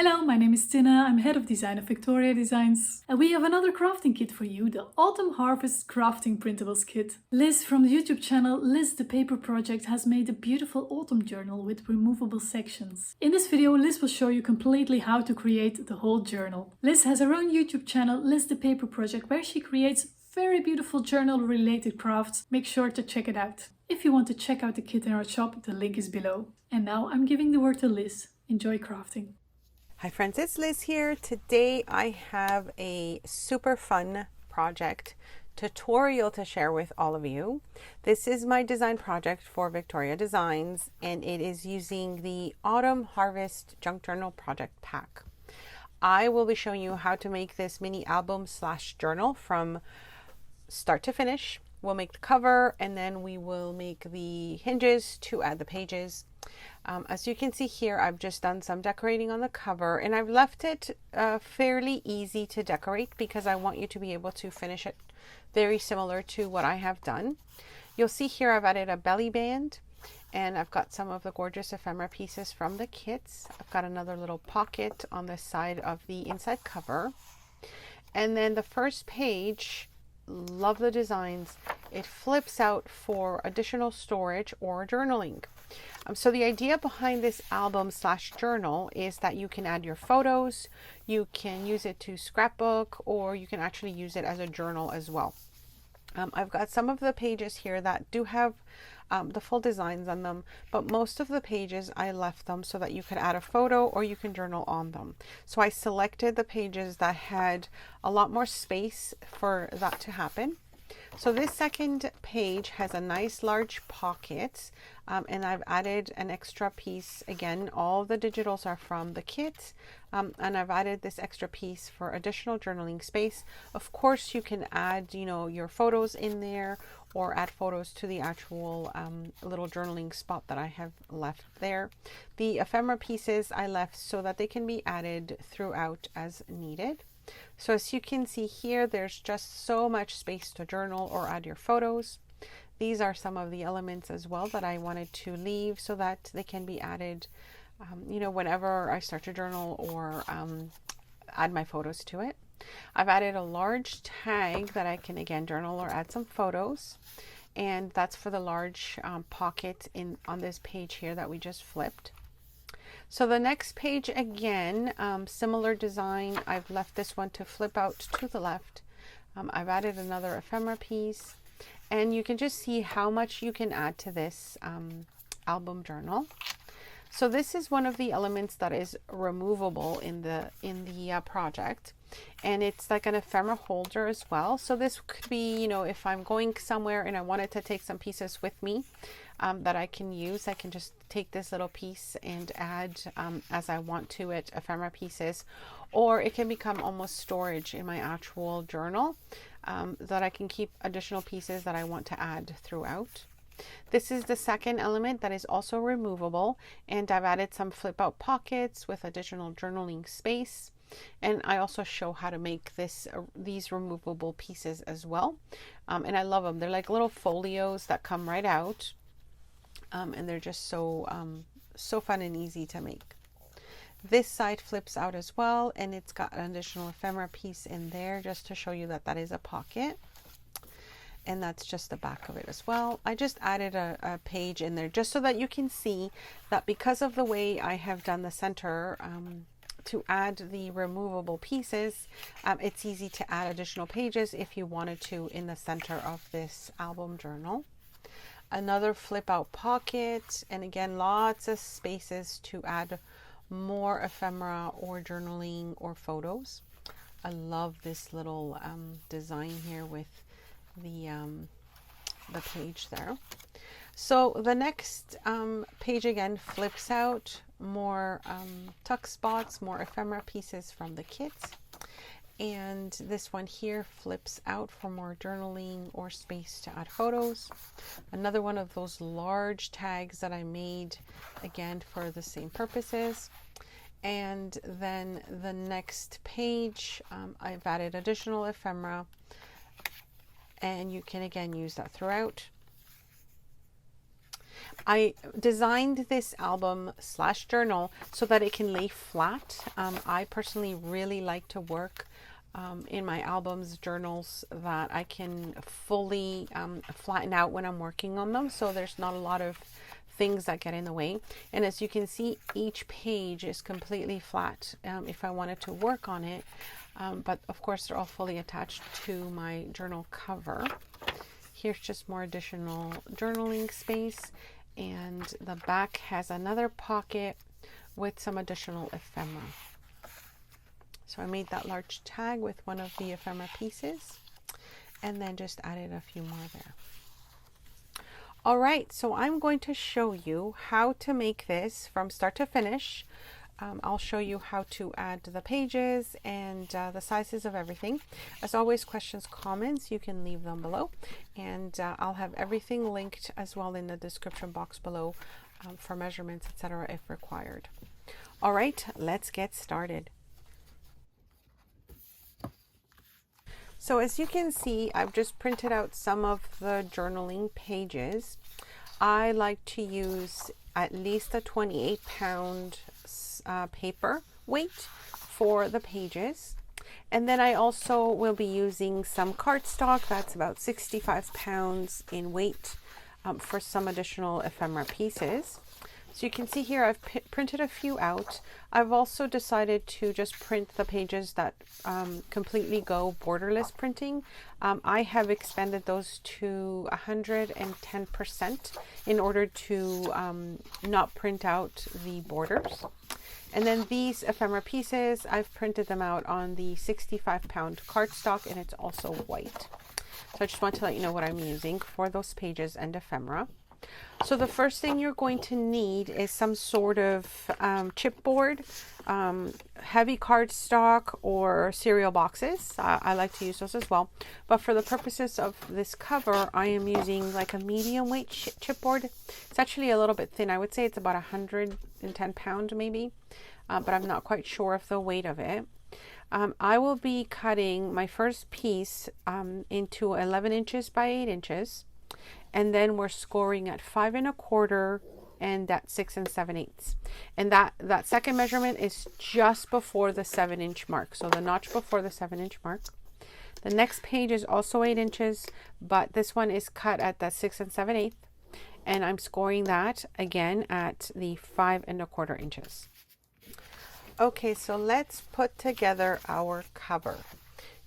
Hello, my name is Tina, I'm head of design of Victoria Designs, and we have another crafting kit for you, the Autumn Harvest Crafting Printables Kit. Liz from the YouTube channel Liz the Paper Project has made a beautiful autumn journal with removable sections. In this video, Liz will show you completely how to create the whole journal. Liz has her own YouTube channel, Liz the Paper Project, where she creates very beautiful journal related crafts. Make sure to check it out. If you want to check out the kit in our shop, the link is below. And now I'm giving the word to Liz. Enjoy crafting. Hi friends, it's Liz here. Today I have a super fun project tutorial to share with all of you. This is my design project for Victoria Designs, and it is using the Autumn Harvest Junk Journal Project Pack. I will be showing you how to make this mini album / journal from start to finish. We'll make the cover, and then we will make the hinges to add the pages. As you can see here, I've just done some decorating on the cover, and I've left it fairly easy to decorate because I want you to be able to finish it very similar to what I have done. You'll see here I've added a belly band, and I've got some of the gorgeous ephemera pieces from the kits. I've got another little pocket on the side of the inside cover. And then the first page, love the designs, it flips out for additional storage or journaling. So the idea behind this album / journal is that you can add your photos, you can use it to scrapbook, or you can actually use it as a journal as well. I've got some of the pages here that do have the full designs on them, but most of the pages I left them so that you could add a photo or you can journal on them. So I selected the pages that had a lot more space for that to happen. So this second page has a nice large pocket, and I've added an extra piece. Again, all the digitals are from the kit, and I've added this extra piece for additional journaling space. Of course, you can add, your photos in there, or add photos to the actual little journaling spot that I have left there. The ephemera pieces I left so that they can be added throughout as needed. So as you can see here, there's just so much space to journal or add your photos. These are some of the elements as well that I wanted to leave so that they can be added, whenever I start to journal or add my photos to it. I've added a large tag that I can again journal or add some photos, and that's for the large pocket on this page here that we just flipped. So the next page, again, similar design. I've left this one to flip out to the left. I've added another ephemera piece, and you can just see how much you can add to this album journal. So this is one of the elements that is removable in the project, and it's like an ephemera holder as well. So this could be, if I'm going somewhere and I wanted to take some pieces with me that I can use, I can just take this little piece and add as I want to it ephemera pieces, or it can become almost storage in my actual journal that I can keep additional pieces that I want to add throughout. This is the second element that is also removable, and I've added some flip out pockets with additional journaling space. And I also show how to make these removable pieces as well. And I love them. They're like little folios that come right out. And they're just so fun and easy to make. This side flips out as well, and it's got an additional ephemera piece in there just to show you that that is a pocket. And that's just the back of it as well. I just added a page in there just so that you can see that because of the way I have done the center to add the removable pieces, it's easy to add additional pages if you wanted to in the center of this album journal. Another flip out pocket, and again, lots of spaces to add more ephemera or journaling or photos. I love this little design here with the page there. So the next page again flips out, more tuck spots, more ephemera pieces from the kit, and this one here flips out for more journaling or space to add photos. Another one of those large tags that I made again for the same purposes. And then the next page, I've added additional ephemera, and you can again use that throughout. I designed this album / journal so that it can lay flat. I personally really like to work in my albums, journals, that I can fully flatten out when I'm working on them, so there's not a lot of things that get in the way. And as you can see, each page is completely flat if I wanted to work on it, but of course they're all fully attached to my journal cover. Here's just more additional journaling space, and the back has another pocket with some additional ephemera. So I made that large tag with one of the ephemera pieces and then just added a few more there. All right, so I'm going to show you how to make this from start to finish. I'll show you how to add the pages and the sizes of everything. As always, questions, comments, you can leave them below, and I'll have everything linked as well in the description box below for measurements, etc. if required. All right, let's get started. So as you can see, I've just printed out some of the journaling pages. I like to use at least a 28-pound paper weight for the pages. And then I also will be using some cardstock that's about 65 pounds in weight for some additional ephemera pieces. So you can see here I've printed a few out. I've also decided to just print the pages that completely go borderless printing. I have expanded those to 110% in order to not print out the borders. And then these ephemera pieces, I've printed them out on the 65-pound cardstock, and it's also white. So I just want to let you know what I'm using for those pages and ephemera. So the first thing you're going to need is some sort of chipboard, heavy cardstock, or cereal boxes. I like to use those as well. But for the purposes of this cover, I am using like a medium weight chipboard. It's actually a little bit thin. I would say it's about 110 pounds maybe, but I'm not quite sure of the weight of it. I will be cutting my first piece into 11 inches by 8 inches. And then we're scoring at 5 1/4 and at 6 7/8. And that second measurement is just before the 7-inch mark. So the notch before the 7-inch mark. The next page is also 8 inches, but this one is cut at the 6 7/8. And I'm scoring that again at the 5 1/4 inches. Okay, so let's put together our cover.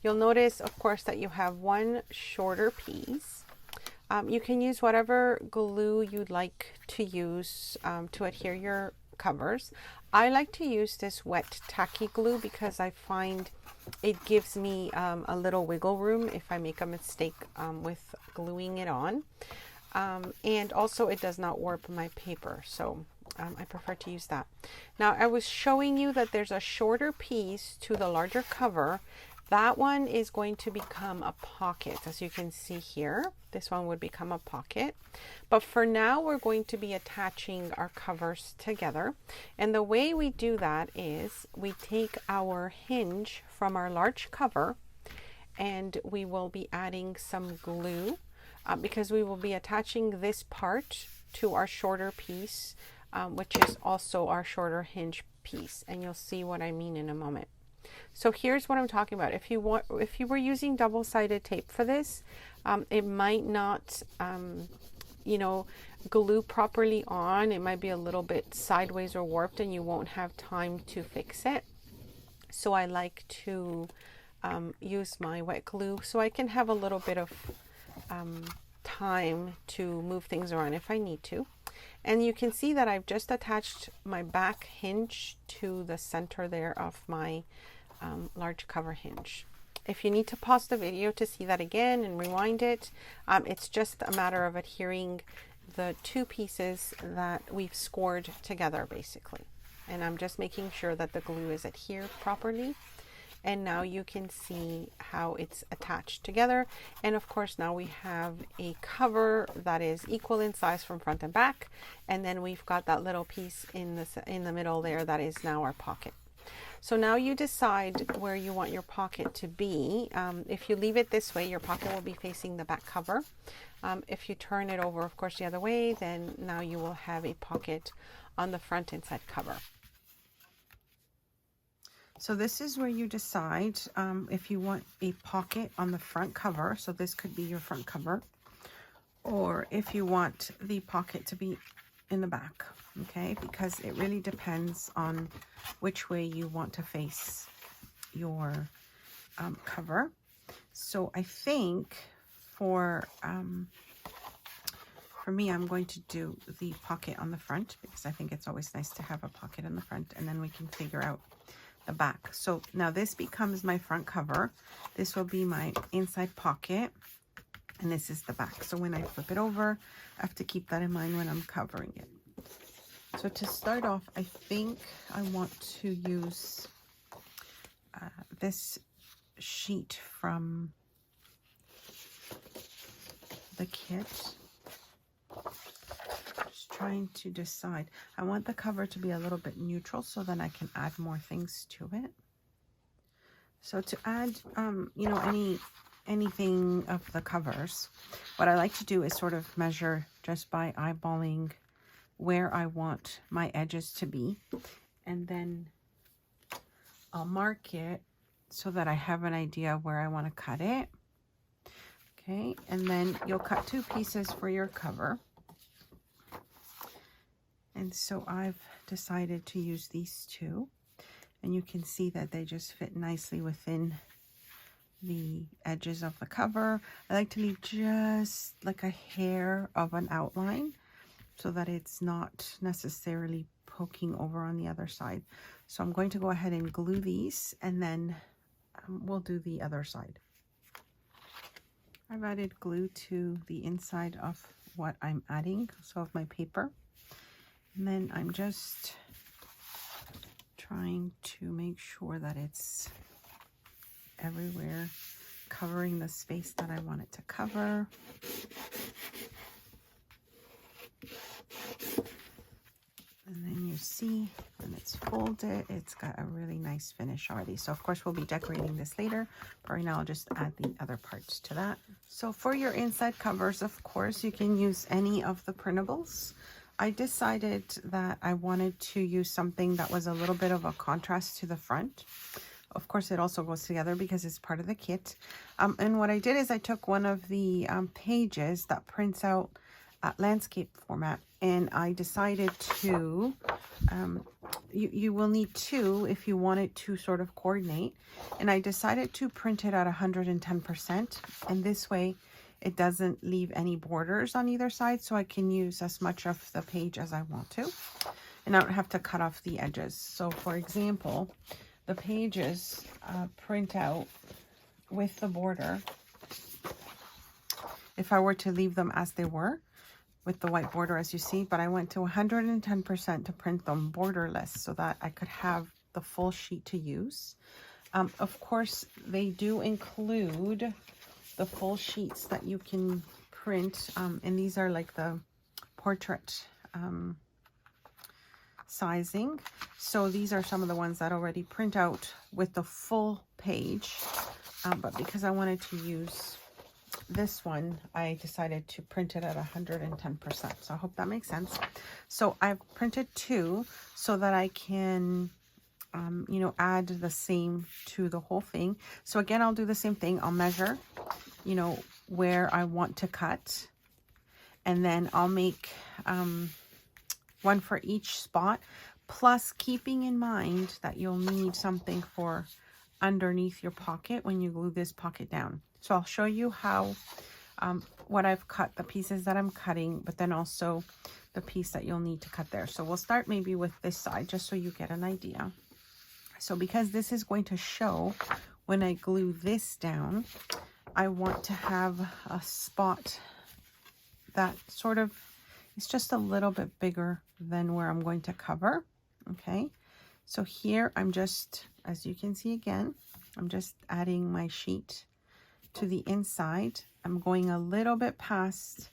You'll notice, of course, that you have one shorter piece. You can use whatever glue you'd like to use to adhere your covers. I like to use this wet tacky glue because I find it gives me a little wiggle room if I make a mistake with gluing it on. And also it does not warp my paper, so I prefer to use that. Now I was showing you that there's a shorter piece to the larger cover. That one is going to become a pocket. As you can see here, this one would become a pocket. But for now, we're going to be attaching our covers together. And the way we do that is we take our hinge from our large cover and we will be adding some glue because we will be attaching this part to our shorter piece, which is also our shorter hinge piece. And you'll see what I mean in a moment. So here's what I'm talking about. If you were using double-sided tape for this, it might not, glue properly on. It might be a little bit sideways or warped, and you won't have time to fix it. So I like to use my wet glue so I can have a little bit of time to move things around if I need to. And you can see that I've just attached my back hinge to the center there of my large cover hinge. If you need to pause the video to see that again and rewind it, it's just a matter of adhering the two pieces that we've scored together basically. And I'm just making sure that the glue is adhered properly. And now you can see how it's attached together. And of course now we have a cover that is equal in size from front and back. And then we've got that little piece in the middle there that is now our pocket. So now you decide where you want your pocket to be. If you leave it this way, your pocket will be facing the back cover. If you turn it over, of course, the other way, then now you will have a pocket on the front inside cover. So this is where you decide if you want a pocket on the front cover. So this could be your front cover, or if you want the pocket to be in the back, okay? Because it really depends on which way you want to face your cover. So I think for me, I'm going to do the pocket on the front, because I think it's always nice to have a pocket in the front, and then we can figure out the back. So now this becomes my front cover. This will be my inside pocket, and this is the back. So when I flip it over, I have to keep that in mind when I'm covering it. So to start off, I think I want to use this sheet from the kit. Just trying to decide. I want the cover to be a little bit neutral, so then I can add more things to it. So to add, you know, anything of the covers, what I like to do is sort of measure just by eyeballing where I want my edges to be, and then I'll mark it so that I have an idea of where I want to cut it. Okay, and then you'll cut 2 pieces for your cover. And so I've decided to use these 2, and you can see that they just fit nicely within the edges of the cover. I like to leave just like a hair of an outline so that it's not necessarily poking over on the other side. So I'm going to go ahead and glue these, and then we'll do the other side. I've added glue to the inside of what I'm adding, so of my paper. And then I'm just trying to make sure that it's everywhere, covering the space that I want it to cover. And then you see when it's folded, it's got a really nice finish already. So of course we'll be decorating this later, but right now I'll just add the other parts to that. So for your inside covers, of course, you can use any of the printables. I decided that I wanted to use something that was a little bit of a contrast to the front. Of course, it also goes together because it's part of the kit. And what I did is I took one of the pages that prints out landscape format, and I decided to, you will need 2 if you want it to sort of coordinate. And I decided to print it at 110%. And this way, it doesn't leave any borders on either side, so I can use as much of the page as I want to, and I don't have to cut off the edges. So for example, the pages print out with the border. If I were to leave them as they were with the white border, as you see, but I went to 110% to print them borderless so that I could have the full sheet to use. Of course, they do include the full sheets that you can print, and these are like the portrait sizing. So these are some of the ones that already print out with the full page, but because I wanted to use this one, I decided to print it at 110%. So I hope that makes sense. So I've printed 2 so that I can you know, add the same to the whole thing. So again, I'll do the same thing. I'll measure, you know, where I want to cut, and then I'll make one for each spot, plus keeping in mind that you'll need something for underneath your pocket when you glue this pocket down. So I'll show you how what I've cut, the pieces that I'm cutting, but then also the piece that you'll need to cut there. So we'll start maybe with this side, just so you get an idea. So because this is going to show when I glue this down, I want to have a spot that sort of is just a little bit bigger than where I'm going to cover. Okay, so here I'm just, as you can see again, I'm just adding my sheet to the inside. I'm going a little bit past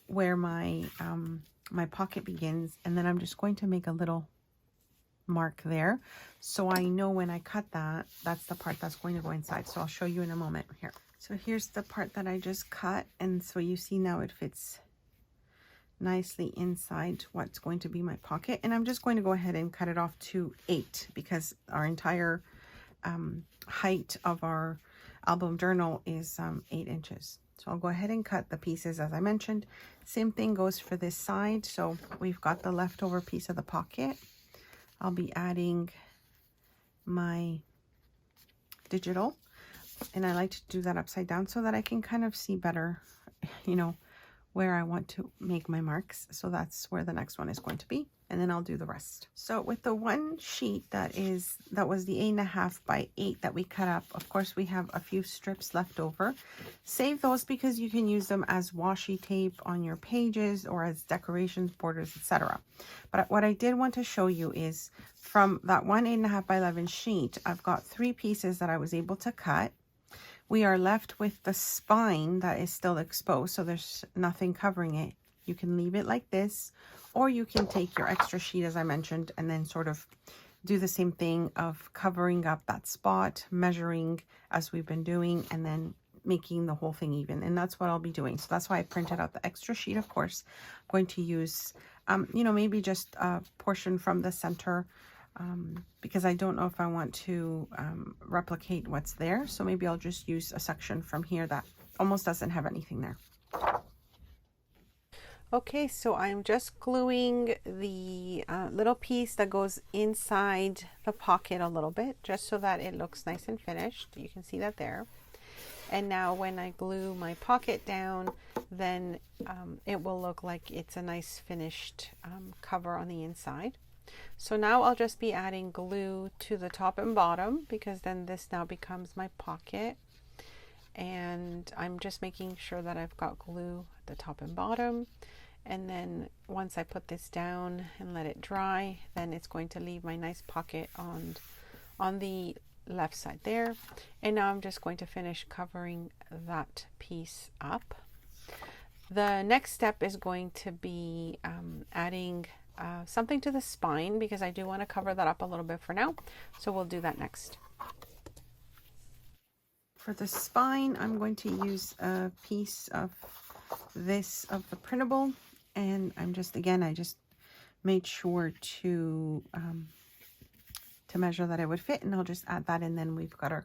where my my pocket begins, and then I'm just going to make a little mark there. So I know when I cut that, that's the part that's going to go inside. So I'll show you in a moment here. So here's the part that I just cut. And so you see now it fits nicely inside what's going to be my pocket. And I'm just going to go ahead and cut it off to 8 because our entire height of our album journal is 8 inches. So I'll go ahead and cut the pieces as I mentioned. Same thing goes for this side. So we've got the leftover piece of the pocket. I'll be adding my digital, and I like to do that upside down so that I can kind of see better, you know, where I want to make my marks. So that's where the next one is going to be, and then I'll do the rest. So with the one sheet that was the 8.5 by 8 that we cut up, of course we have a few strips left over. Save those because you can use them as washi tape on your pages or as decorations, borders, etc. But what I did want to show you is from that one 8.5 by 11 sheet, I've got 3 pieces that I was able to cut. We are left with the spine that is still exposed, so there's nothing covering it. You can leave it like this, or you can take your extra sheet, as I mentioned, and then sort of do the same thing of covering up that spot, measuring as we've been doing, and then making the whole thing even. And that's what I'll be doing. So that's why I printed out the extra sheet. Of course, I'm going to use, you know, maybe just a portion from the center, because I don't know if I want to replicate what's there. So maybe I'll just use a section from here that almost doesn't have anything there. Okay, so I'm just gluing the little piece that goes inside the pocket a little bit, just so that it looks nice and finished. You can see that there. And now when I glue my pocket down, then it will look like it's a nice finished cover on the inside. So now I'll just be adding glue to the top and bottom, because then this now becomes my pocket. And I'm just making sure that I've got glue at the top and bottom. And then once I put this down and let it dry, then it's going to leave my nice pocket on the left side there. And now I'm just going to finish covering that piece up. The next step is going to be adding something to the spine, because I do want to cover that up a little bit for now. So we'll do that next. For the spine, I'm going to use a piece of the printable, and I'm just, again, I just made sure to measure that it would fit, and I'll just add that, and then we've got our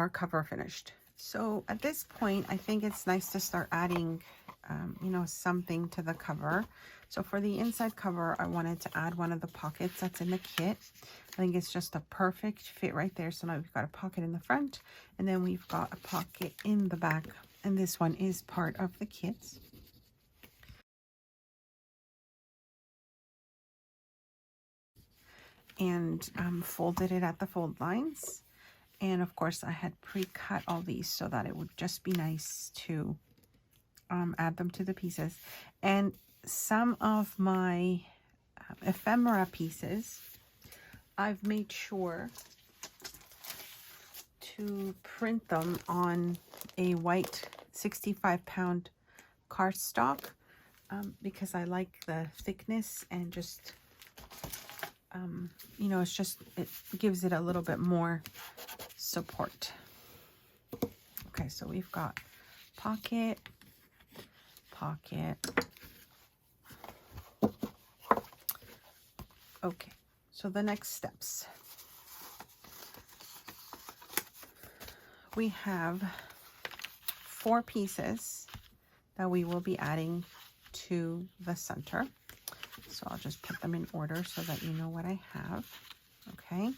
cover finished. So at this point, I think it's nice to start adding you know, something to the cover. So for the inside cover, I wanted to add one of the pockets that's in the kit. I think it's just a perfect fit right there. So now we've got a pocket in the front, and then we've got a pocket in the back, and this one is part of the kit. And folded it at the fold lines. And of course I had pre-cut all these so that it would just be nice to add them to the pieces. And some of my ephemera pieces, I've made sure to print them on a white 65-pound cardstock, because I like the thickness, and just you know, it gives it a little bit more support. Okay, so we've got pocket. Okay, so the next steps. We have 4 pieces that we will be adding to the center. So I'll just put them in order so that you know what I have. Okay,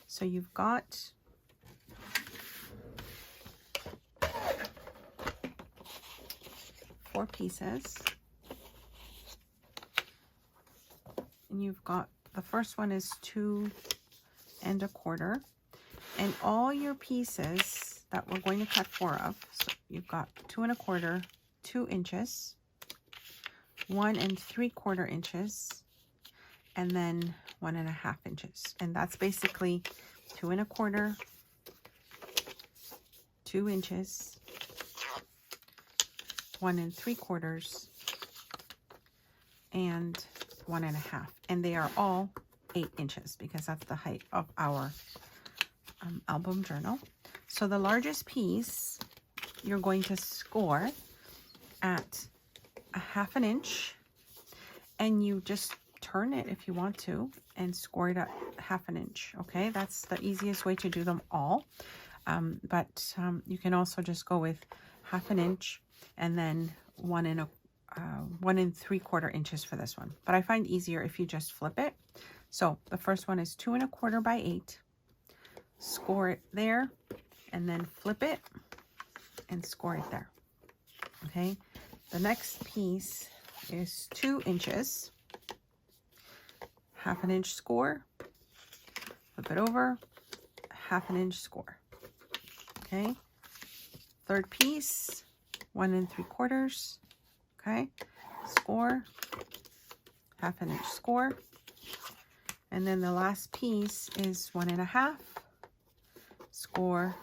so you've got four pieces, and you've got, the first one is 2 1/4, and all your pieces that we're going to cut 4 of, so you've got 2 1/4, 2 inches, 1 3/4 inches, and then 1 1/2 inches. And that's basically 2 1/4, 2 inches, 1 3/4, and 1.5, and they are all 8 inches because that's the height of our album journal. So the largest piece you're going to score at 1/2 inch, and you just turn it if you want to and score it at 1/2 inch. Okay, that's the easiest way to do them all. But you can also just go with 1/2 inch and then 1 3/4 inches for this one. But I find easier if you just flip it. So the first one is 2 1/4 by 8. Score it there, and then flip it and score it there. Okay, the next piece is 2 inches, 1/2 inch score, flip it over, 1/2 inch score. Okay, third piece, 1 3/4. Okay, score, 1/2 inch score, and then the last piece is 1 1/2, score,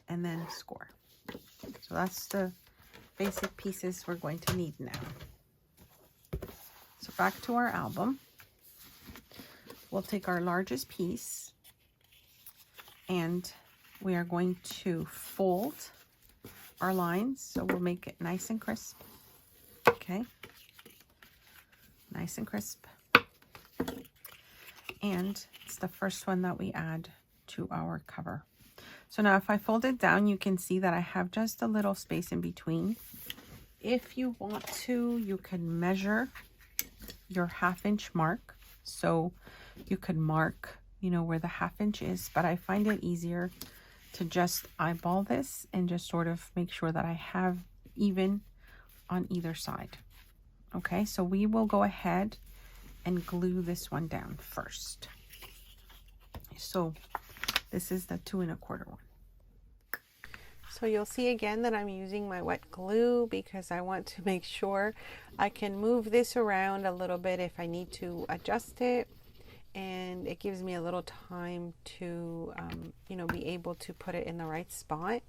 and then score. So that's the basic pieces we're going to need now. So back to our album. We'll take our largest piece and we are going to fold our lines, so we'll make it nice and crisp. Okay, nice and crisp. And it's the first one that we add to our cover. So now if I fold it down, you can see that I have just a little space in between. If you want to, you can measure your 1/2 inch mark. So you could mark, you know, where the 1/2 inch is, but I find it easier to just eyeball this and just sort of make sure that I have even on either side. Okay, so we will go ahead and glue this one down first. So this is the 2 1/4 one. So you'll see again that I'm using my wet glue because I want to make sure I can move this around a little bit if I need to adjust it, and it gives me a little time to you know, be able to put it in the right spot.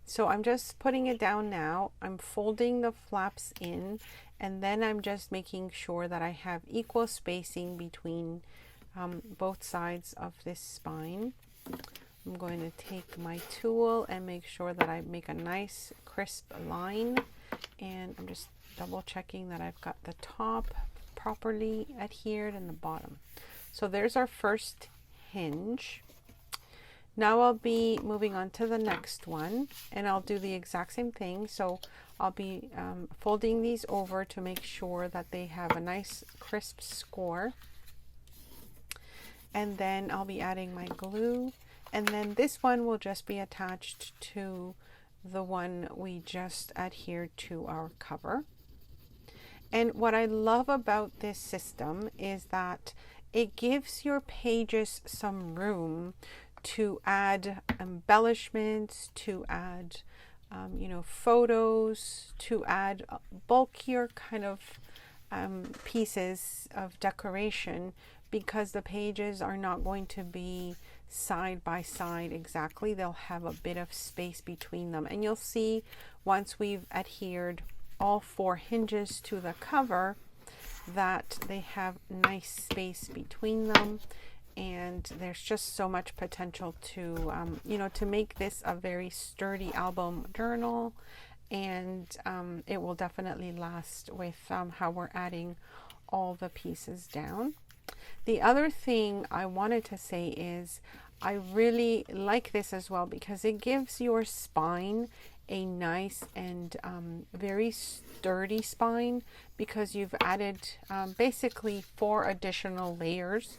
So I'm just putting it down now. I'm folding the flaps in, and then I'm just making sure that I have equal spacing between both sides of this spine. I'm going to take my tool and make sure that I make a nice crisp line, and I'm just double checking that I've got the top properly adhered and the bottom. So there's our first hinge. Now I'll be moving on to the next one, and I'll do the exact same thing. So I'll be folding these over to make sure that they have a nice crisp score, and then I'll be adding my glue. And then this one will just be attached to the one we just adhered to our cover. And what I love about this system is that it gives your pages some room to add embellishments, to add you know, photos, to add bulkier kind of pieces of decoration, because the pages are not going to be side by side exactly. They'll have a bit of space between them, and you'll see once we've adhered all 4 hinges to the cover that they have nice space between them, and there's just so much potential to you know, to make this a very sturdy album journal, and it will definitely last with how we're adding all the pieces down. The other thing I wanted to say is I really like this as well because it gives your spine a nice and very sturdy spine, because you've added basically 4 additional layers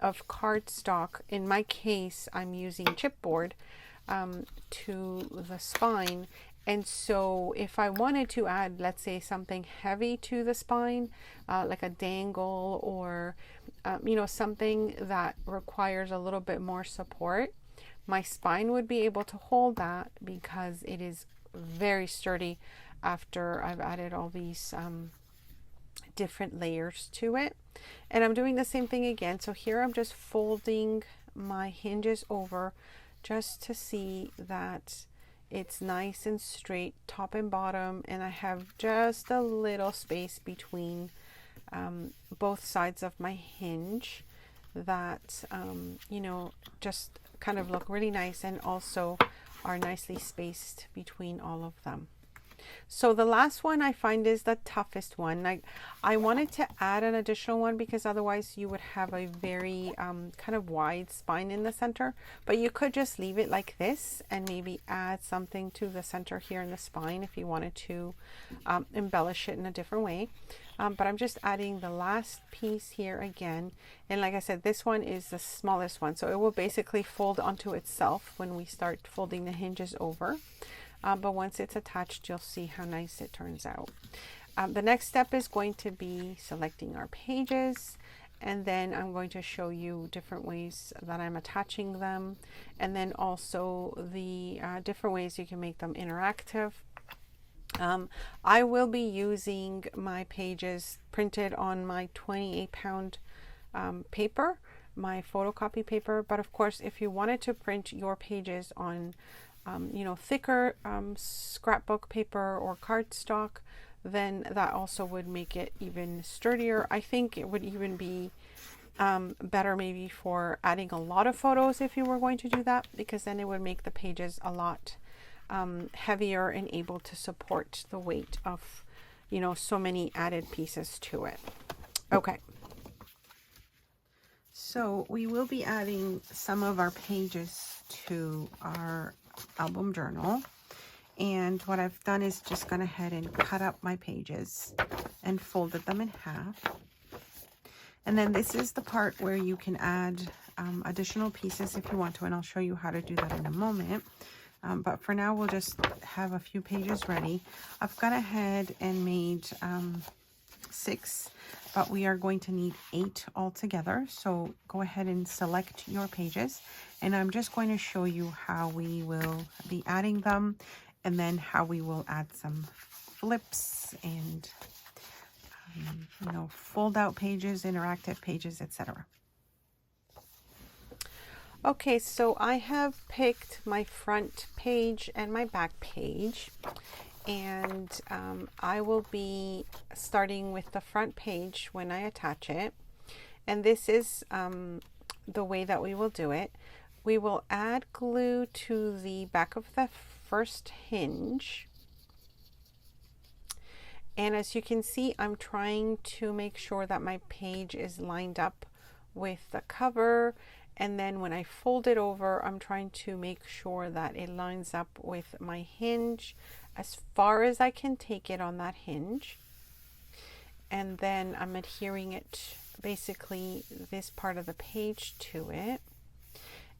of cardstock. In my case, I'm using chipboard to the spine. And so if I wanted to add, let's say, something heavy to the spine, like a dangle, or you know, something that requires a little bit more support, my spine would be able to hold that because it is very sturdy after I've added all these different layers to it. And I'm doing the same thing again. So here I'm just folding my hinges over just to see that it's nice and straight top and bottom, and I have just a little space between both sides of my hinge that, you know, just kind of look really nice and also are nicely spaced between all of them. So the last one I find is the toughest one. I wanted to add an additional one because otherwise you would have a very kind of wide spine in the center, but you could just leave it like this and maybe add something to the center here in the spine if you wanted to embellish it in a different way. But I'm just adding the last piece here again. And like I said, this one is the smallest one. So it will basically fold onto itself when we start folding the hinges over. But once it's attached, you'll see how nice it turns out. The next step is going to be selecting our pages, and then I'm going to show you different ways that I'm attaching them, and then also the different ways you can make them interactive. I will be using my pages printed on my 28-pound paper, my photocopy paper, but of course if you wanted to print your pages on you know, thicker scrapbook paper or cardstock, then that also would make it even sturdier. I think it would even be better maybe for adding a lot of photos if you were going to do that, because then it would make the pages a lot heavier and able to support the weight of, you know, so many added pieces to it. Okay. So we will be adding some of our pages to our album journal, and what I've done is just gone ahead and cut up my pages and folded them in half. And then this is the part where you can add additional pieces if you want to, and I'll show you how to do that in a moment. But for now, we'll just have a few pages ready. I've gone ahead and made 6, but we are going to need 8 altogether. So go ahead and select your pages, and I'm just going to show you how we will be adding them, and then how we will add some flips and you know, fold out pages, interactive pages, etc. Okay, so I have picked my front page and my back page, and I will be starting with the front page when I attach it. And this is the way that we will do it. We will add glue to the back of the first hinge. And as you can see, I'm trying to make sure that my page is lined up with the cover. And then when I fold it over, I'm trying to make sure that it lines up with my hinge as far as I can take it on that hinge. And then I'm adhering it, basically this part of the page, to it.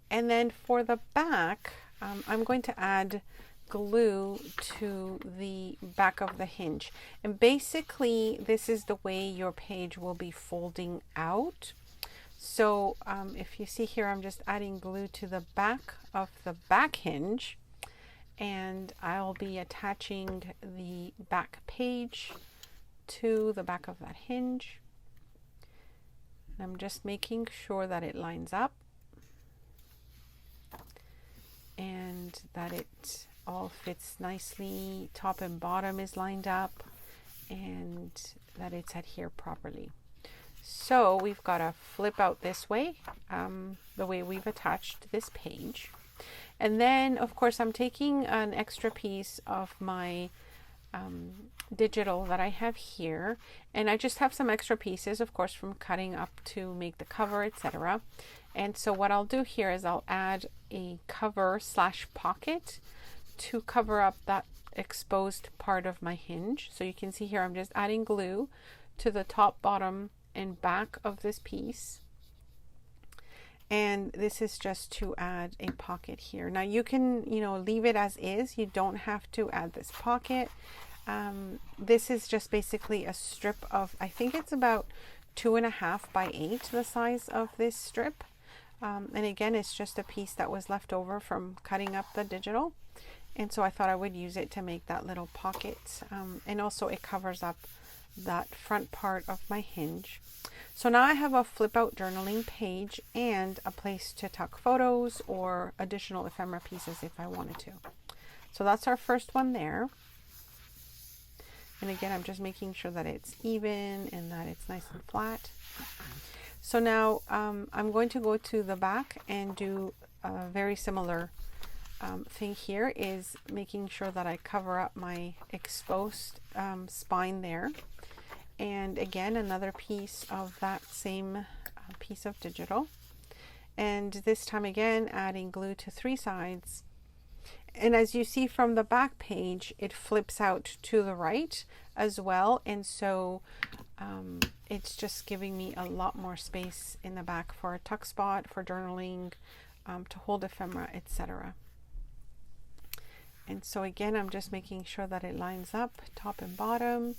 And then for the back, I'm going to add glue to the back of the hinge. And basically this is the way your page will be folding out. So if you see here, I'm just adding glue to the back of the back hinge, and I'll be attaching the back page to the back of that hinge. I'm just making sure that it lines up and that it all fits nicely. Top and bottom is lined up, and that it's adhered properly. So we've got to flip out this way, the way we've attached this page. And then of course I'm taking an extra piece of my digital that I have here, and I just have some extra pieces, of course, from cutting up to make the cover, etc. And so what I'll do here is I'll add a cover / pocket to cover up that exposed part of my hinge. So you can see here I'm just adding glue to the top, bottom, and back of this piece, and this is just to add a pocket here. Now you can, you know, leave it as is. You don't have to add this pocket. This is just basically a strip of, I think it's about 2.5 by 8, the size of this strip. And again, it's just a piece that was left over from cutting up the digital, and so I thought I would use it to make that little pocket, and also it covers up that front part of my hinge. So now I have a flip out journaling page and a place to tuck photos or additional ephemera pieces if I wanted to. So that's our first one there. And again, I'm just making sure that it's even and that it's nice and flat. So now I'm going to go to the back and do a very similar thing here, is making sure that I cover up my exposed spine there. And again, another piece of that same piece of digital. And this time again, adding glue to 3 sides. And as you see from the back page, it flips out to the right as well. And so it's just giving me a lot more space in the back for a tuck spot, for journaling, to hold ephemera, etc. And so again, I'm just making sure that it lines up top and bottom.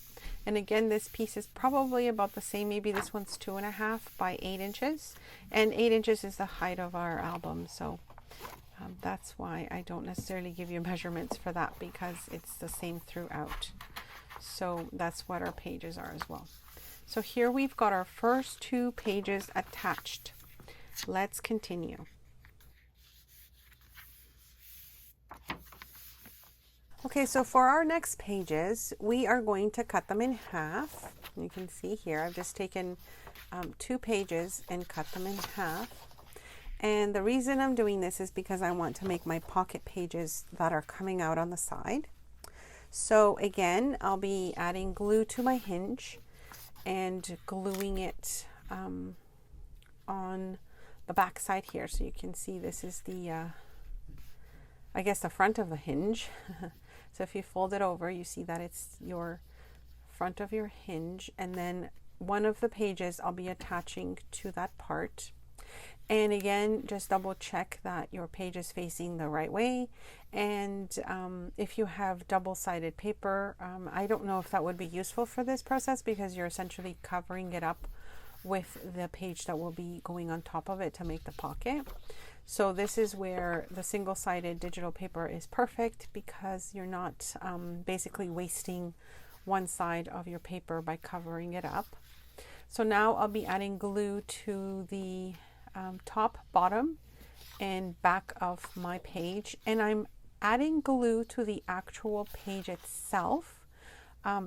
And again, this piece is probably about the same. Maybe this one's 2.5 by 8 inches. And 8 inches is the height of our album. So that's why I don't necessarily give you measurements for that, because it's the same throughout. So that's what our pages are as well. So here we've got our first 2 pages attached. Let's continue. Okay, so for our next pages, we are going to cut them in half. You can see here, I've just taken 2 pages and cut them in half. And the reason I'm doing this is because I want to make my pocket pages that are coming out on the side. So again, I'll be adding glue to my hinge and gluing it on the back side here. So you can see this is the, I guess the front of the hinge. So if you fold it over, you see that it's your front of your hinge, and then one of the pages I'll be attaching to that part. And again, just double check that your page is facing the right way. And if you have double-sided paper, I don't know if that would be useful for this process, because you're essentially covering it up with the page that will be going on top of it to make the pocket. So this is where the single-sided digital paper is perfect, because you're not basically wasting one side of your paper by covering it up. So now I'll be adding glue to the top, bottom, and back of my page, and I'm adding glue to the actual page itself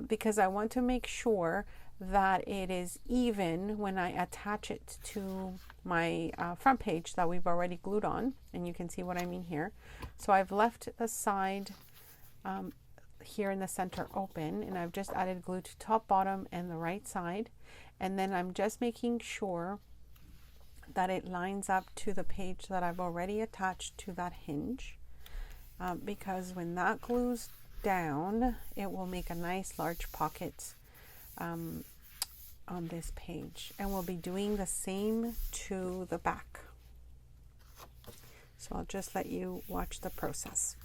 because I want to make sure that it is even when I attach it to my front page that we've already glued on, and you can see what I mean here. So I've left the side here in the center open, and I've just added glue to top, bottom, and the right side, and then I'm just making sure that it lines up to the page that I've already attached to that hinge, because when that glues down, it will make a nice large pocket on this page. And we'll be doing the same to the back. So I'll just let you watch the process.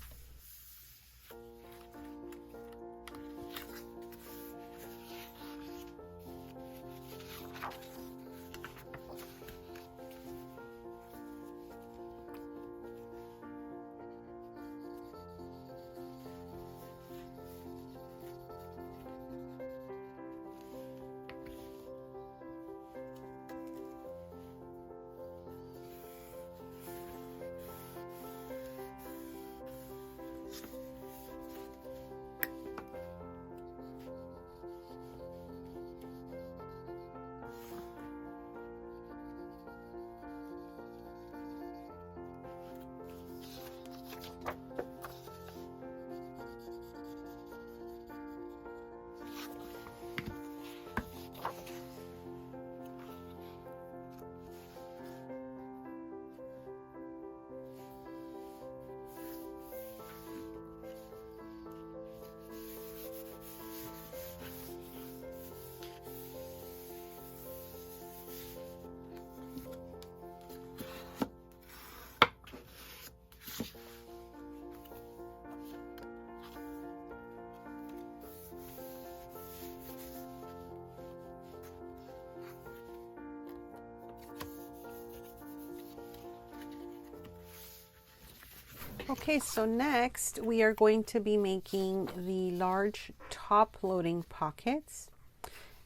Okay, so next we are going to be making the large top loading pockets,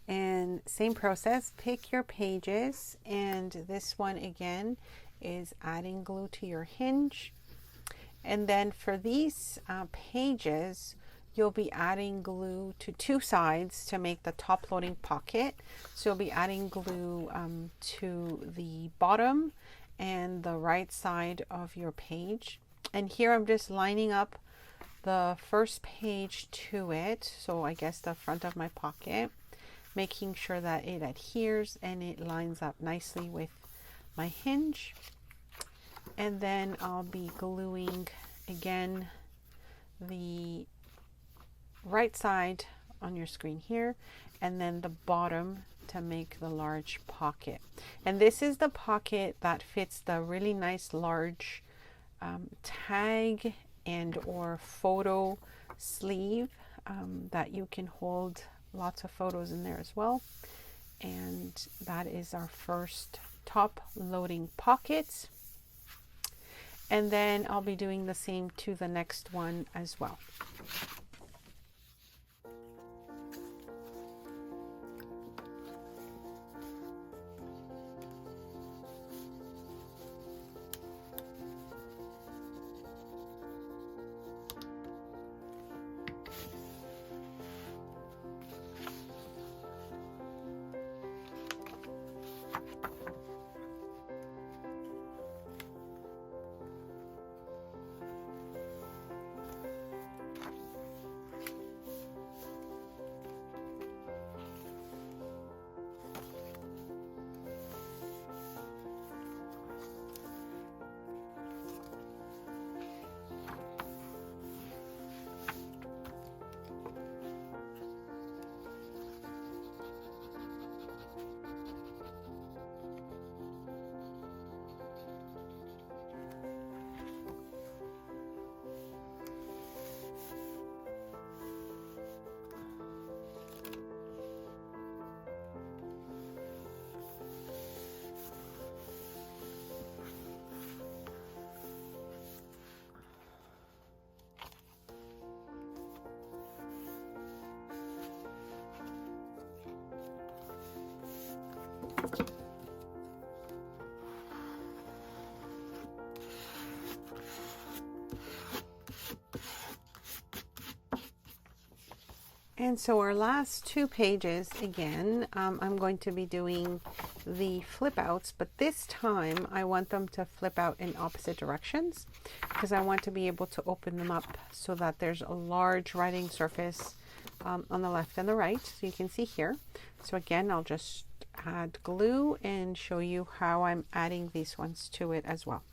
and same process, pick your pages, and this one again is adding glue to your hinge. And then for these pages, you'll be adding glue to two sides to make the top loading pocket. So you'll be adding glue to the bottom and the right side of your page. And here I'm just lining up the first page to it. So I guess the front of my pocket, making sure that it adheres and it lines up nicely with my hinge. And then I'll be gluing again the right side on your screen here, and then the bottom to make the large pocket. And this is the pocket that fits the really nice large tag and or photo sleeve that you can hold lots of photos in there as well. And that is our first top loading pocket. And then I'll be doing the same to the next one as well. And so our last two pages, again, I'm going to be doing the flip outs, but this time I want them to flip out in opposite directions because I want to be able to open them up so that there's a large writing surface on the left and the right. So you can see here. So again, I'll just add glue and show you how I'm adding these ones to it as well.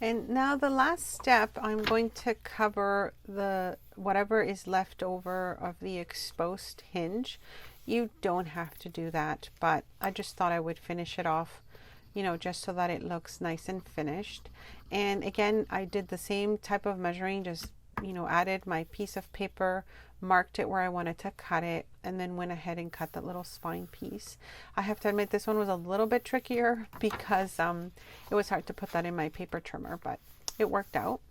And now the last step, I'm going to cover the whatever is left over of the exposed hinge. You don't have to do that, but I just thought I would finish it off, you know, just so that it looks nice and finished. And again, I did the same type of measuring, just, you know, added my piece of paper, marked it where I wanted to cut it, and then went ahead and cut that little spine piece. I have to admit this one was a little bit trickier because it was hard to put that in my paper trimmer, but it worked out.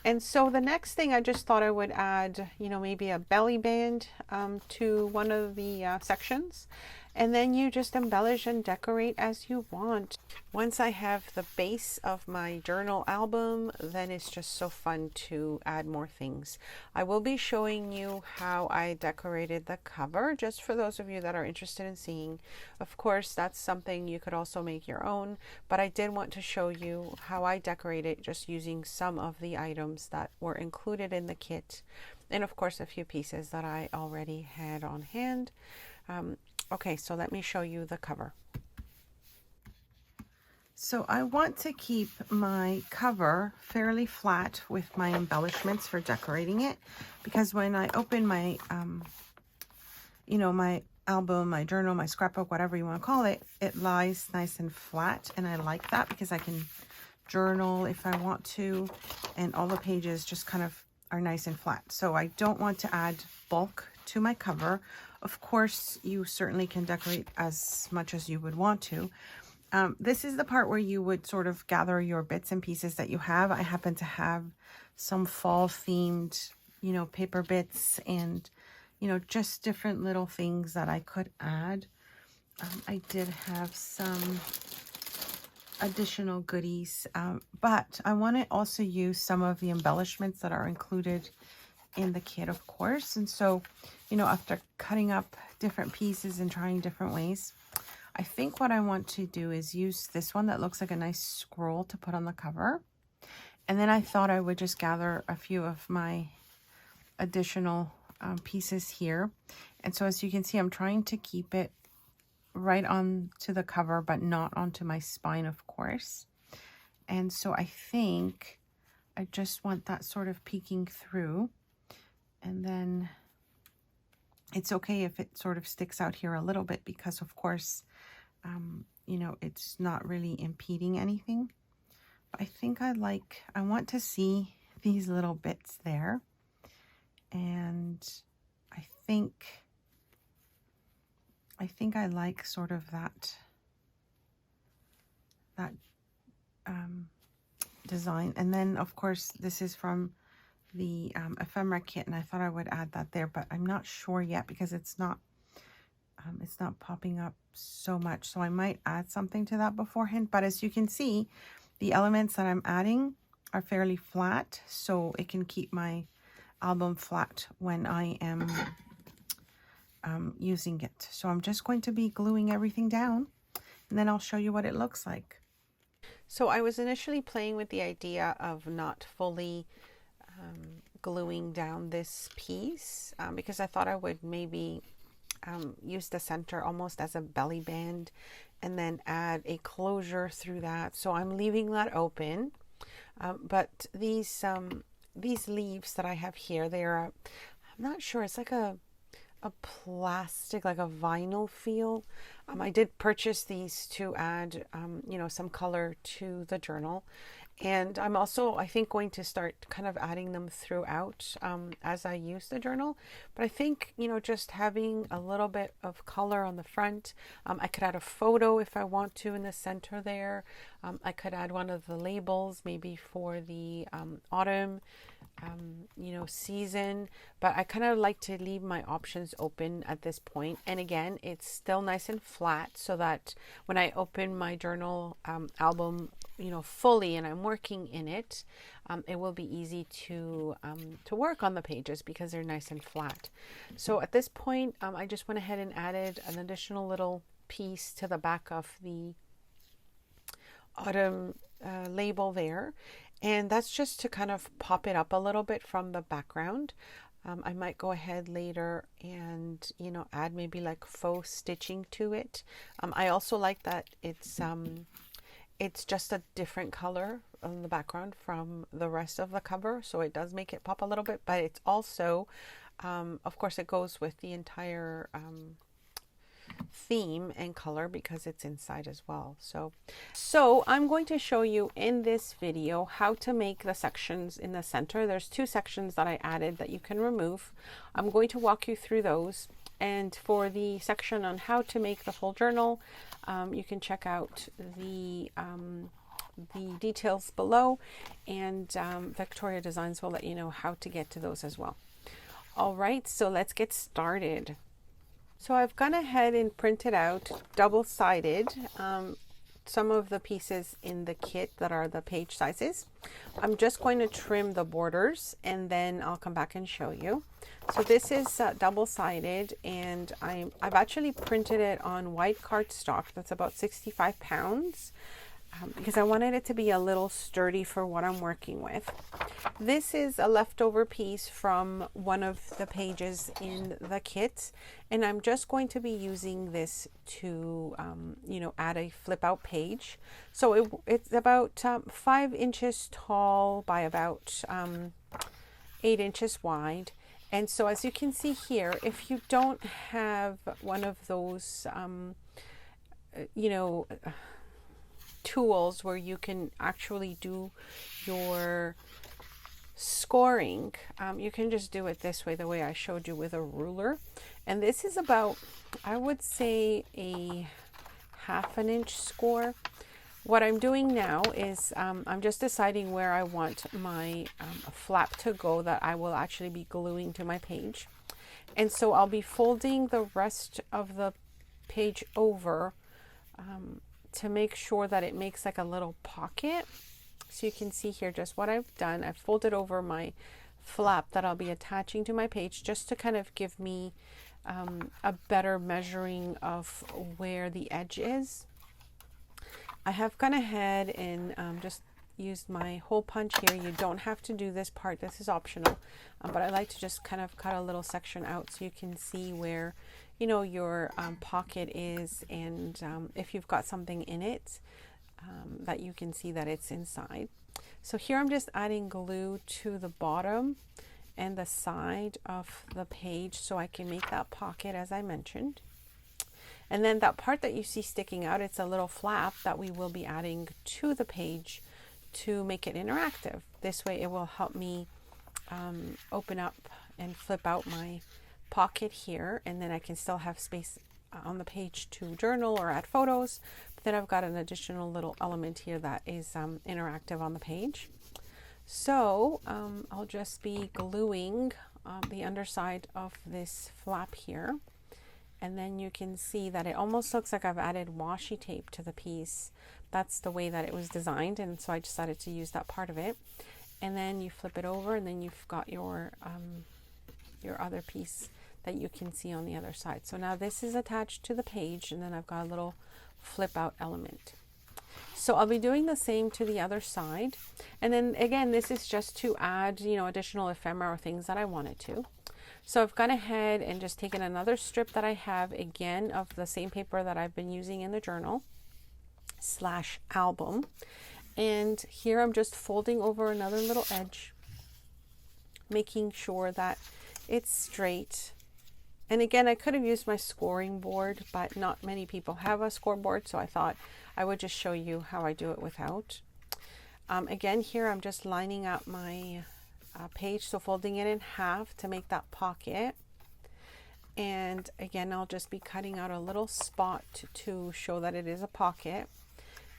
And so the next thing, I just thought I would add, you know, maybe a belly band to one of the sections. And then you just embellish and decorate as you want. Once I have the base of my journal album, then it's just so fun to add more things. I will be showing you how I decorated the cover, just for those of you that are interested in seeing. Of course, that's something you could also make your own, but I did want to show you how I decorated just using some of the items that were included in the kit. And of course, a few pieces that I already had on hand. Okay, so let me show you the cover. So I want to keep my cover fairly flat with my embellishments for decorating it, because when I open my, you know, my album, my journal, my scrapbook, whatever you want to call it, it lies nice and flat. And I like that because I can journal if I want to, and all the pages just kind of are nice and flat. So I don't want to add bulk to my cover. Of course, you certainly can decorate as much as you would want to. This is the part where you would sort of gather your bits and pieces that you have. I happen to have some fall themed, you know, paper bits and, you know, just different little things that I could add. I did have some additional goodies, but I want to also use some of the embellishments that are included in the kit, of course. And so, you know, after cutting up different pieces and trying different ways, I think what I want to do is use this one that looks like a nice scroll to put on the cover. And then I thought I would just gather a few of my additional pieces here. And so as you can see, I'm trying to keep it right on to the cover, but not onto my spine, of course. And so I think I just want that sort of peeking through. And then it's okay if it sort of sticks out here a little bit, because of course, you know, it's not really impeding anything. But I think I want to see these little bits there. And I think I like sort of that design. And then of course, this is from the ephemera kit, and I thought I would add that there, but I'm not sure yet because it's not popping up so much. So I might add something to that beforehand. But as you can see, the elements that I'm adding are fairly flat, so it can keep my album flat when I am using it. So I'm just going to be gluing everything down, and then I'll show you what it looks like. So I was initially playing with the idea of not fully gluing down this piece because I thought I would maybe use the center almost as a belly band and then add a closure through that. So I'm leaving that open. But these leaves that I have here, I'm not sure, it's like a plastic, like a vinyl feel. I did purchase these to add, you know, some color to the journal. And I'm also, I think, going to start kind of adding them throughout as I use the journal. But I think, you know, just having a little bit of color on the front. I could add a photo if I want to in the center there. I could add one of the labels maybe for the autumn you know, season, but I kind of like to leave my options open at this point. And again, it's still nice and flat so that when I open my journal album, you know, fully and I'm working in it, it will be easy to work on the pages because they're nice and flat. So at this point, I just went ahead and added an additional little piece to the back of the autumn label there. And that's just to kind of pop it up a little bit from the background. I might go ahead later and, you know, add maybe like faux stitching to it. I also like that it's just a different color on the background from the rest of the cover. So it does make it pop a little bit, but it's also, of course, it goes with the entire theme and color because it's inside as well. So I'm going to show you in this video how to make the sections in the center. There's two sections that I added that you can remove. I'm going to walk you through those. And for the section on how to make the full journal, you can check out the the details below, and Victoria Designs will let you know how to get to those as well. All right, so let's get started. So I've gone ahead and printed out double-sided some of the pieces in the kit that are the page sizes. I'm just going to trim the borders and then I'll come back and show you. So this is double-sided, and I've actually printed it on white cardstock. That's about 65 pounds. Because I wanted it to be a little sturdy for what I'm working with. This is a leftover piece from one of the pages in the kit, and I'm just going to be using this to, you know, add a flip out page. So it's about 5 inches tall by about 8 inches wide. And so as you can see here, if you don't have one of those, you know, tools where you can actually do your scoring, you can just do it this way, the way I showed you, with a ruler. And this is about, I would say, a 1/2 inch score. What I'm doing now is I'm just deciding where I want my flap to go that I will actually be gluing to my page. And so I'll be folding the rest of the page over to make sure that it makes like a little pocket. So you can see here just what I've done. I've folded over my flap that I'll be attaching to my page, just to kind of give me a better measuring of where the edge is. I have gone ahead and just used my hole punch here. You don't have to do this part, this is optional, but I like to just kind of cut a little section out so you can see where, you know, your pocket is, and if you've got something in it, that you can see that it's inside. So here I'm just adding glue to the bottom and the side of the page so I can make that pocket, as I mentioned. And then that part that you see sticking out, it's a little flap that we will be adding to the page to make it interactive. This way it will help me open up and flip out my pocket here, and then I can still have space on the page to journal or add photos. But then I've got an additional little element here that is interactive on the page. So I'll just be gluing the underside of this flap here, and then you can see that it almost looks like I've added washi tape to the piece. That's the way that it was designed, and so I decided to use that part of it. And then you flip it over, and then you've got your other piece that you can see on the other side. So now this is attached to the page, and then I've got a little flip out element. So I'll be doing the same to the other side. And then again, this is just to add, you know, additional ephemera or things that I wanted to. So I've gone ahead and just taken another strip that I have, again, of the same paper that I've been using in the journal / album. And here I'm just folding over another little edge, making sure that it's straight. And again, I could have used my scoring board, but not many people have a scoreboard, so I thought I would just show you how I do it without. Again, here I'm just lining up my page, so folding it in half to make that pocket. And again, I'll just be cutting out a little spot to show that it is a pocket.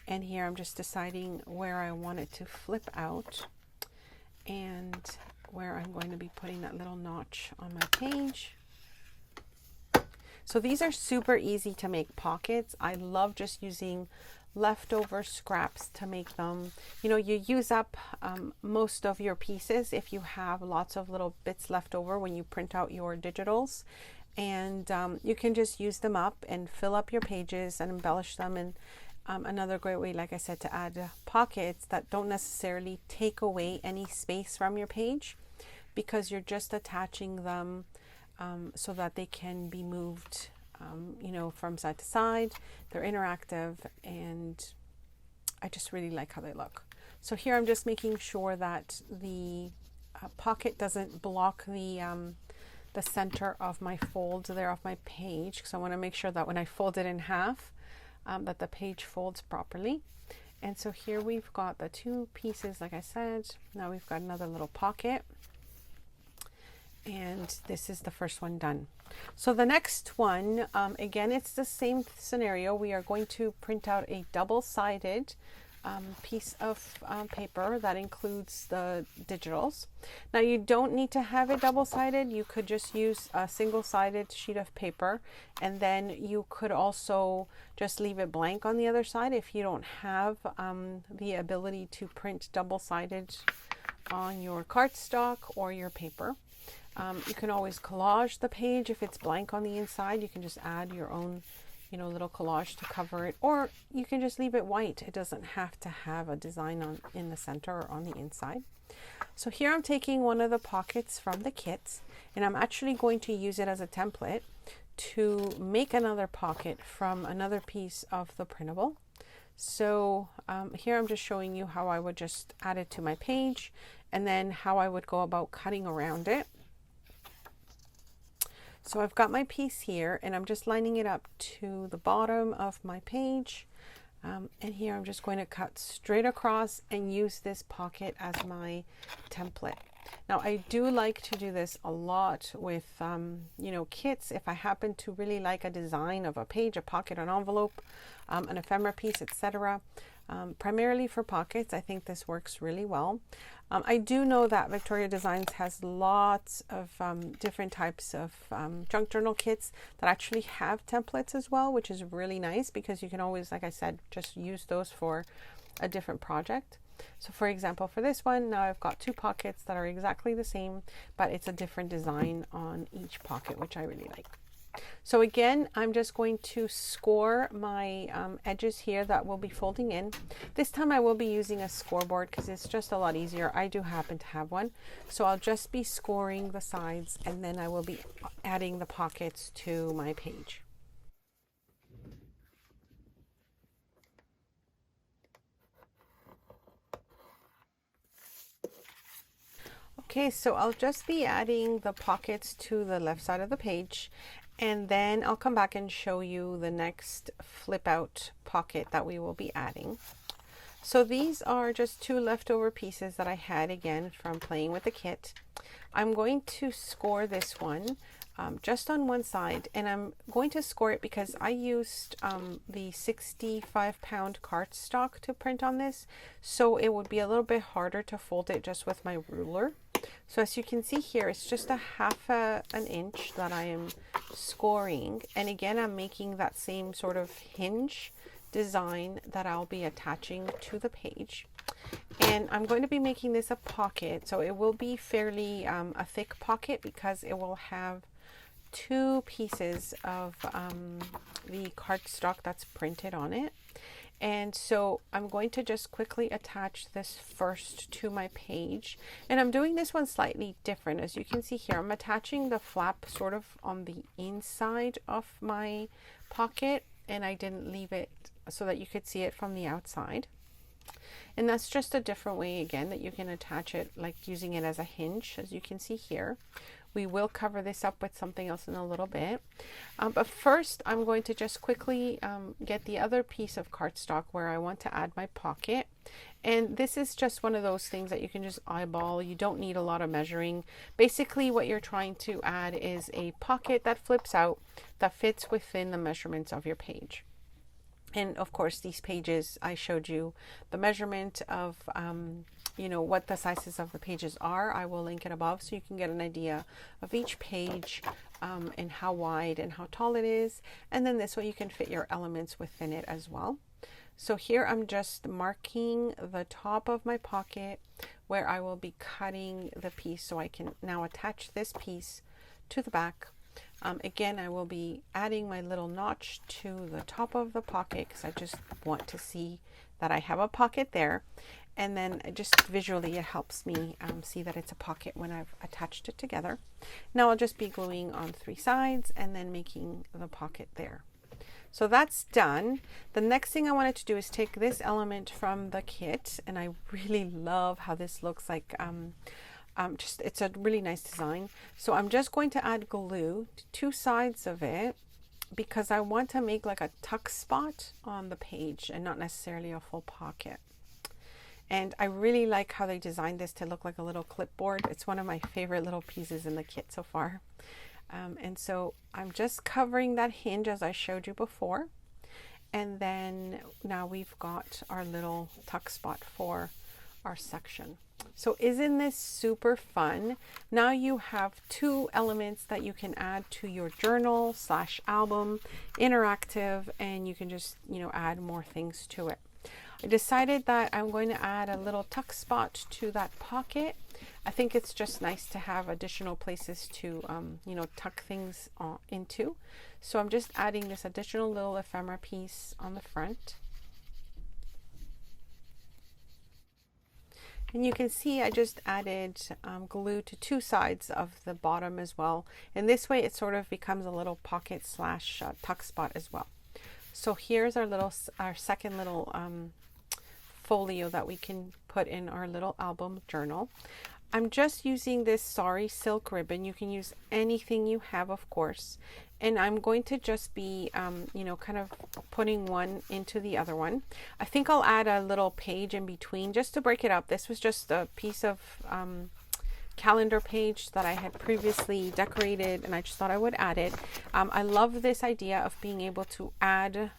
And here I'm just deciding where I want it to flip out and where I'm going to be putting that little notch on my page. So these are super easy to make pockets. I love just using leftover scraps to make them. You know, you use up most of your pieces if you have lots of little bits left over when you print out your digitals, and you can just use them up and fill up your pages and embellish them. And another great way, like I said, to add pockets that don't necessarily take away any space from your page, because you're just attaching them so that they can be moved, you know, from side to side. They're interactive, and I just really like how they look. So here I'm just making sure that the pocket doesn't block the center of my folds there of my page, because I want to make sure that when I fold it in half, that the page folds properly. And so here we've got the two pieces, like I said. Now we've got another little pocket, and this is the first one done. So the next one, again, it's the same scenario. We are going to print out a double-sided piece of paper that includes the digitals. Now you don't need to have it double-sided. You could just use a single-sided sheet of paper, and then you could also just leave it blank on the other side if you don't have the ability to print double-sided on your cardstock or your paper. You can always collage the page if it's blank on the inside. You can just add your own little collage to cover it, or you can just leave it white. It doesn't have to have a design in the center or on the inside. So here I'm taking one of the pockets from the kits, and I'm actually going to use it as a template to make another pocket from another piece of the printable. So here I'm just showing you how I would just add it to my page, and then how I would go about cutting around it. So I've got my piece here, and I'm just lining it up to the bottom of my page. And here I'm just going to cut straight across and use this pocket as my template. Now I do like to do this a lot with kits. If I happen to really like a design of a page, a pocket, an envelope, an ephemera piece, etc. Primarily for pockets, I think this works really well. I do know that Victoria Designs has lots of different types of junk journal kits that actually have templates as well, which is really nice because you can always, like I said, just use those for a different project. So for example, for this one, now I've got two pockets that are exactly the same, but it's a different design on each pocket, which I really like. So again, I'm just going to score my edges here that will be folding in. This time I will be using a scoreboard because it's just a lot easier. I do happen to have one. So I'll just be scoring the sides, and then I will be adding the pockets to my page. Okay, so I'll just be adding the pockets to the left side of the page, and then I'll come back and show you the next flip out pocket that we will be adding. So these are just two leftover pieces that I had again from playing with the kit. I'm going to score this one just on one side, and I'm going to score it because I used the 65-pound cardstock to print on this, so it would be a little bit harder to fold it just with my ruler. So as you can see here, it's just a half an inch that I am scoring, and again I'm making that same sort of hinge design that I'll be attaching to the page. And I'm going to be making this a pocket, so it will be fairly a thick pocket because it will have two pieces of the cardstock that's printed on it. And so I'm going to just quickly attach this first to my page, and I'm doing this one slightly different. As you can see here, I'm attaching the flap sort of on the inside of my pocket, and I didn't leave it so that you could see it from the outside. And that's just a different way again that you can attach it, like using it as a hinge, as you can see here. We will cover this up with something else in a little bit. But first, I'm going to just quickly get the other piece of cardstock where I want to add my pocket. And this is just one of those things that you can just eyeball. You don't need a lot of measuring. Basically, what you're trying to add is a pocket that flips out that fits within the measurements of your page. And of course, these pages, I showed you the measurement of what the sizes of the pages are. I will link it above so you can get an idea of each page and how wide and how tall it is. And then this way you can fit your elements within it as well. So here I'm just marking the top of my pocket where I will be cutting the piece so I can now attach this piece to the back. Again, I will be adding my little notch to the top of the pocket because I just want to see that I have a pocket there. And then just visually it helps me see that it's a pocket when I've attached it together. Now I'll just be gluing on three sides and then making the pocket there. So that's done. The next thing I wanted to do is take this element from the kit, and I really love how this looks like. It's a really nice design. So I'm just going to add glue to two sides of it because I want to make like a tuck spot on the page and not necessarily a full pocket. And I really like how they designed this to look like a little clipboard. It's one of my favorite little pieces in the kit so far. And so I'm just covering that hinge as I showed you before. And then now we've got our little tuck spot for our section. So isn't this super fun? Now you have two elements that you can add to your journal / album, interactive, and you can just, add more things to it. I decided that I'm going to add a little tuck spot to that pocket. I think it's just nice to have additional places to, tuck things into. So I'm just adding this additional little ephemera piece on the front. And you can see I just added glue to two sides of the bottom as well. And this way it sort of becomes a little pocket / tuck spot as well. So here's our second little folio that we can put in our little album journal. I'm just using this sari silk ribbon. You can use anything you have, of course. And I'm going to just be, kind of putting one into the other one. I think I'll add a little page in between just to break it up. This was just a piece of calendar page that I had previously decorated, and I just thought I would add it. I love this idea of being able to add,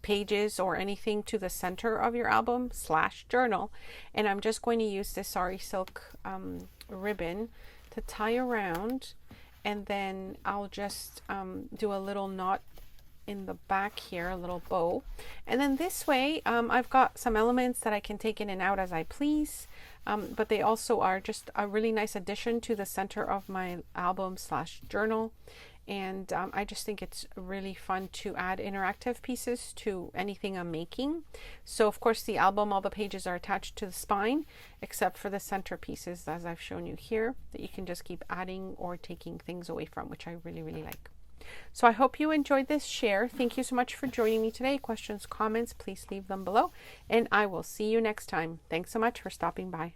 pages or anything to the center of your album / journal. And I'm just going to use this sari silk ribbon to tie around, and then I'll just do a little knot in the back here, a little bow. And then this way I've got some elements that I can take in and out as I please, but they also are just a really nice addition to the center of my album / journal. And I just think it's really fun to add interactive pieces to anything I'm making. So of course the album, all the pages are attached to the spine, except for the center pieces, as I've shown you here, that you can just keep adding or taking things away from, which I really, really like. So I hope you enjoyed this share. Thank you so much for joining me today. Questions, comments, please leave them below, and I will see you next time. Thanks so much for stopping by.